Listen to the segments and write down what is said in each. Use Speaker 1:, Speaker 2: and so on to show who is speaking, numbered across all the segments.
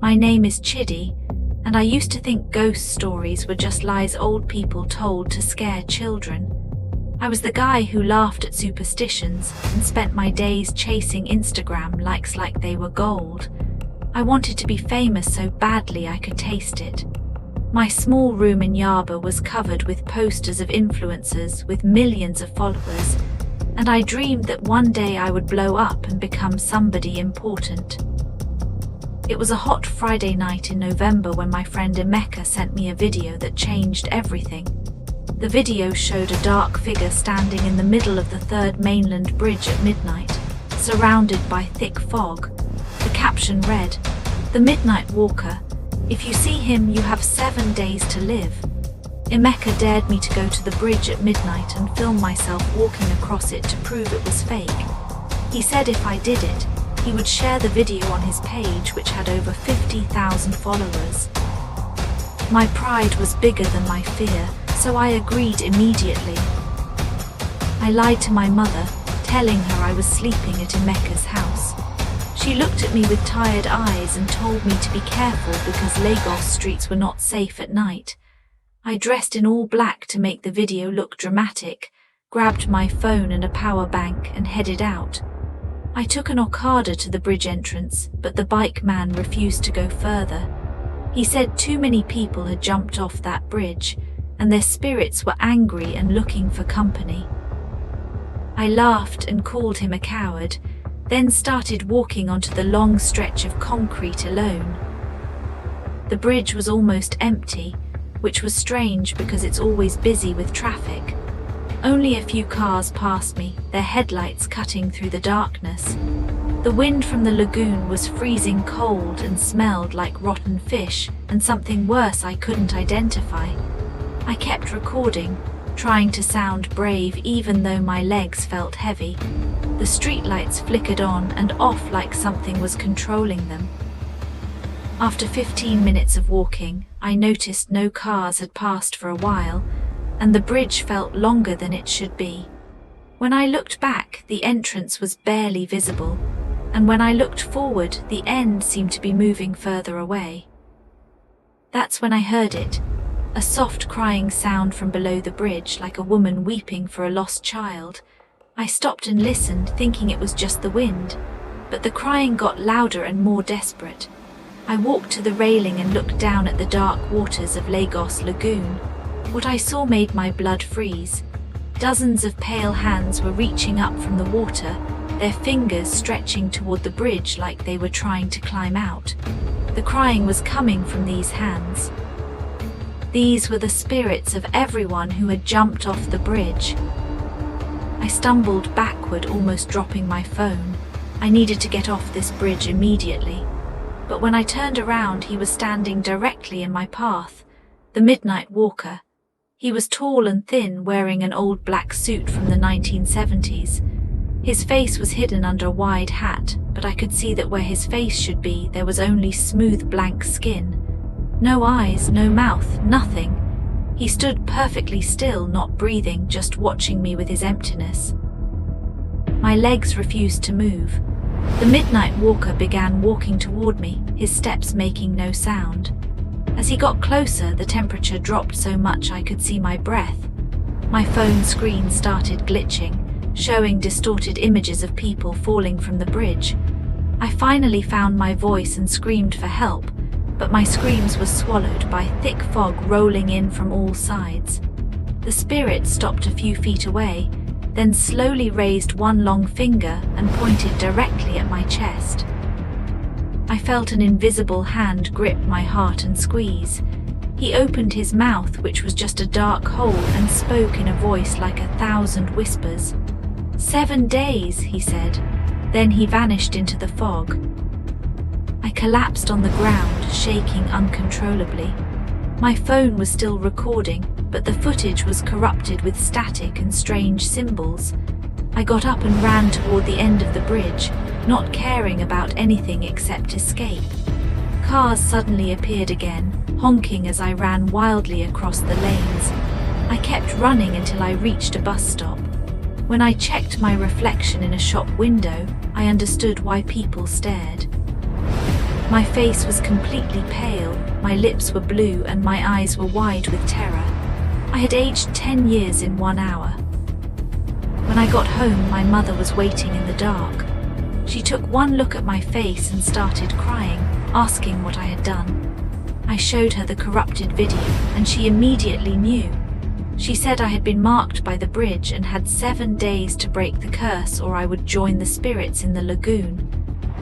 Speaker 1: My name is Chidi, and I used to think ghost stories were just lies old people told to scare children. I was the guy who laughed at superstitions and spent my days chasing Instagram likes like they were gold. I wanted to be famous so badly I could taste it. My small room in Yoruba was covered with posters of influencers with millions of followers, and I dreamed that one day I would blow up and become somebody important. It was a hot Friday night in November when my friend Emeka sent me a video that changed everything. The video showed a dark figure standing in the middle of the Third Mainland Bridge at midnight, surrounded by thick fog. The caption read, "The Midnight Walker. If you see him, you have 7 days to live." Emeka dared me to go to the bridge at midnight and film myself walking across it to prove it was fake. He said if I did it, he would share the video on his page, which had over 50,000 followers. My pride was bigger than my fear, so I agreed immediately. I lied to my mother, telling her I was sleeping at Emeka's house. She looked at me with tired eyes and told me to be careful because Lagos streets were not safe at night. I dressed in all black to make the video look dramatic, grabbed my phone and a power bank and headed out. I took an Okada to the bridge entrance, but the bike man refused to go further. He said too many people had jumped off that bridge, and their spirits were angry and looking for company. I laughed and called him a coward, then started walking onto the long stretch of concrete alone. The bridge was almost empty, which was strange because it's always busy with traffic. Only a few cars passed me, their headlights cutting through the darkness. The wind from the lagoon was freezing cold and smelled like rotten fish and something worse I couldn't identify. I kept recording, trying to sound brave even though my legs felt heavy. The streetlights flickered on and off like something was controlling them. After 15 minutes of walking, I noticed no cars had passed for a while, and the bridge felt longer than it should be. When I looked back, the entrance was barely visible, and when I looked forward, the end seemed to be moving further away. That's when I heard it, a soft crying sound from below the bridge, like a woman weeping for a lost child. I stopped and listened, thinking it was just the wind, but the crying got louder and more desperate. I walked to the railing and looked down at the dark waters of Lagos Lagoon. What I saw made my blood freeze. Dozens of pale hands were reaching up from the water, their fingers stretching toward the bridge like they were trying to climb out. The crying was coming from these hands. These were the spirits of everyone who had jumped off the bridge. I stumbled backward, almost dropping my phone. I needed to get off this bridge immediately. But when I turned around, he was standing directly in my path, the Midnight Walker. He was tall and thin, wearing an old black suit from the 1970s. His face was hidden under a wide hat, but I could see that where his face should be, there was only smooth blank skin. No eyes, no mouth, nothing. He stood perfectly still, not breathing, just watching me with his emptiness. My legs refused to move. The Midnight Walker began walking toward me, his steps making no sound. As he got closer, the temperature dropped so much I could see my breath. My phone screen started glitching, showing distorted images of people falling from the bridge. I finally found my voice and screamed for help, but my screams were swallowed by thick fog rolling in from all sides. The spirit stopped a few feet away, then slowly raised one long finger and pointed directly at my chest. I felt an invisible hand grip my heart and squeeze. He opened his mouth, which was just a dark hole, and spoke in a voice like 1,000 whispers. 7 days, he said. Then he vanished into the fog. I collapsed on the ground, shaking uncontrollably. My phone was still recording, but the footage was corrupted with static and strange symbols. I got up and ran toward the end of the bridge, not caring about anything except escape. Cars suddenly appeared again, honking as I ran wildly across the lanes. I kept running until I reached a bus stop. When I checked my reflection in a shop window, I understood why people stared. My face was completely pale, my lips were blue, and my eyes were wide with terror. I had aged 10 years in 1 hour. When I got home, my mother was waiting in the dark. She took one look at my face and started crying, asking what I had done. I showed her the corrupted video, and she immediately knew. She said I had been marked by the bridge and had 7 days to break the curse, or I would join the spirits in the lagoon.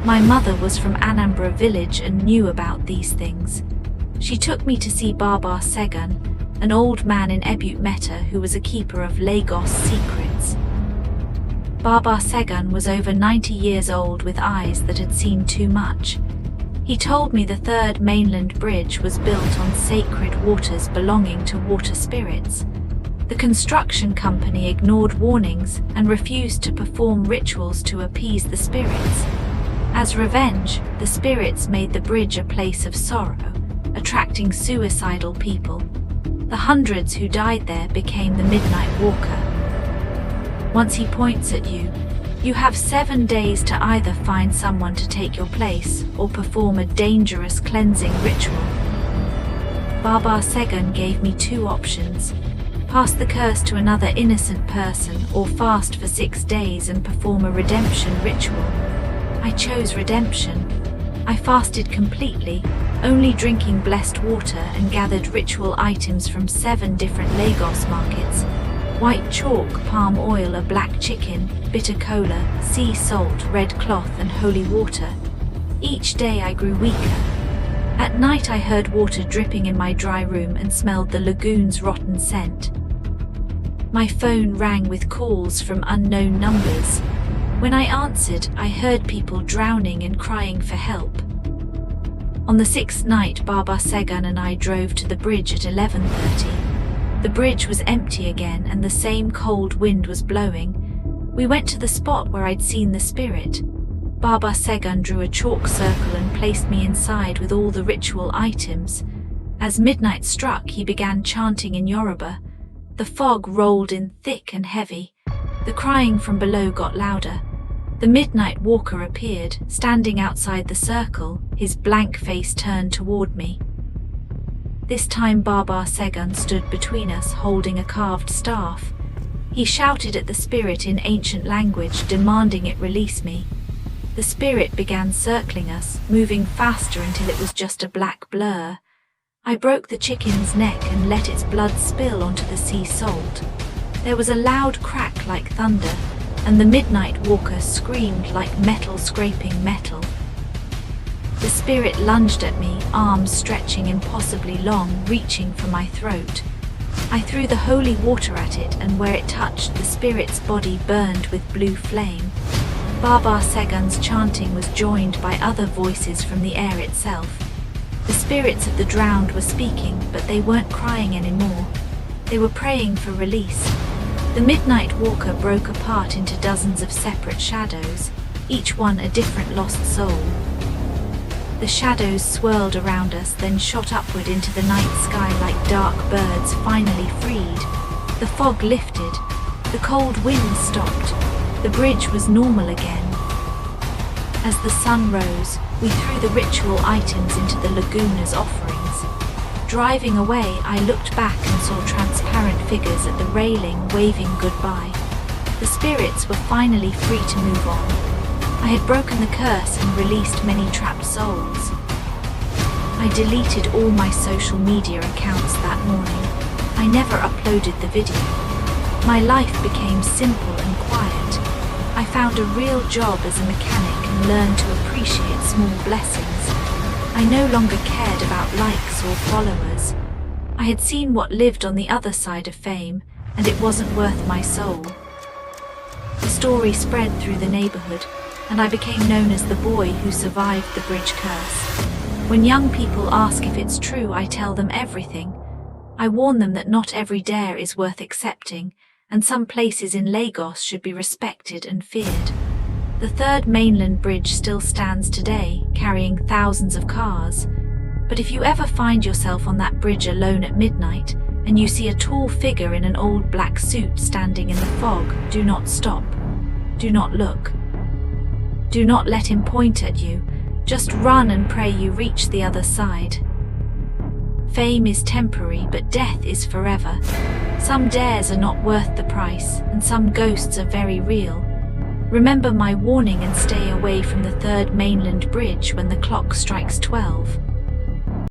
Speaker 1: My mother was from Anambra village and knew about these things. She took me to see Baba Segun, an old man in Ebute Metta who was a keeper of Lagos secrets. Baba Segun was over 90 years old with eyes that had seen too much. He told me the Third Mainland Bridge was built on sacred waters belonging to water spirits. The construction company ignored warnings and refused to perform rituals to appease the spirits. As revenge, the spirits made the bridge a place of sorrow, attracting suicidal people. The hundreds who died there became the Midnight Walker. Once he points at you, you have 7 days to either find someone to take your place or perform a dangerous cleansing ritual. Baba Segun gave me 2 options: pass the curse to another innocent person or fast for 6 days and perform a redemption ritual. I chose redemption. I fasted completely, only drinking blessed water, and gathered ritual items from 7 different Lagos markets: white chalk, palm oil, a black chicken, bitter cola, sea salt, red cloth, and holy water. Each day I grew weaker. At night I heard water dripping in my dry room and smelled the lagoon's rotten scent. My phone rang with calls from unknown numbers. When I answered, I heard people drowning and crying for help. On the 6th night, Baba Segun and I drove to the bridge at 11:30. The bridge was empty again and the same cold wind was blowing. We went to the spot where I'd seen the spirit. Baba Segun drew a chalk circle and placed me inside with all the ritual items. As midnight struck, he began chanting in Yoruba. The fog rolled in thick and heavy. The crying from below got louder. The Midnight Walker appeared, standing outside the circle, his blank face turned toward me. This time Baba Segun stood between us, holding a carved staff. He shouted at the spirit in ancient language, demanding it release me. The spirit began circling us, moving faster until it was just a black blur. I broke the chicken's neck and let its blood spill onto the sea salt. There was a loud crack like thunder, and the Midnight Walker screamed like metal scraping metal. The spirit lunged at me, arms stretching impossibly long, reaching for my throat. I threw the holy water at it, and where it touched, the spirit's body burned with blue flame. Baba Segun's chanting was joined by other voices from the air itself. The spirits of the drowned were speaking, but they weren't crying anymore. They were praying for release. The Midnight Walker broke apart into dozens of separate shadows, each one a different lost soul. The shadows swirled around us, then shot upward into the night sky like dark birds finally freed. The fog lifted. The cold wind stopped. The bridge was normal again. As the sun rose, we threw the ritual items into the lagoon as offerings. Driving away, I looked back and saw transparent figures at the railing waving goodbye. The spirits were finally free to move on. I had broken the curse and released many trapped souls. I deleted all my social media accounts that morning. I never uploaded the video. My life became simple and quiet. I found a real job as a mechanic and learned to appreciate small blessings. I no longer cared about likes or followers. I had seen what lived on the other side of fame, and it wasn't worth my soul. The story spread through the neighborhood, and I became known as the boy who survived the bridge curse. When young people ask if it's true, I tell them everything. I warn them that not every dare is worth accepting, and some places in Lagos should be respected and feared. The Third Mainland Bridge still stands today, carrying thousands of cars. But if you ever find yourself on that bridge alone at midnight, and you see a tall figure in an old black suit standing in the fog, do not stop. Do not look. Do not let him point at you. Just run and pray you reach the other side. Fame is temporary, but death is forever. Some dares are not worth the price, and some ghosts are very real. Remember my warning and stay away from the Third Mainland Bridge when the clock strikes 12.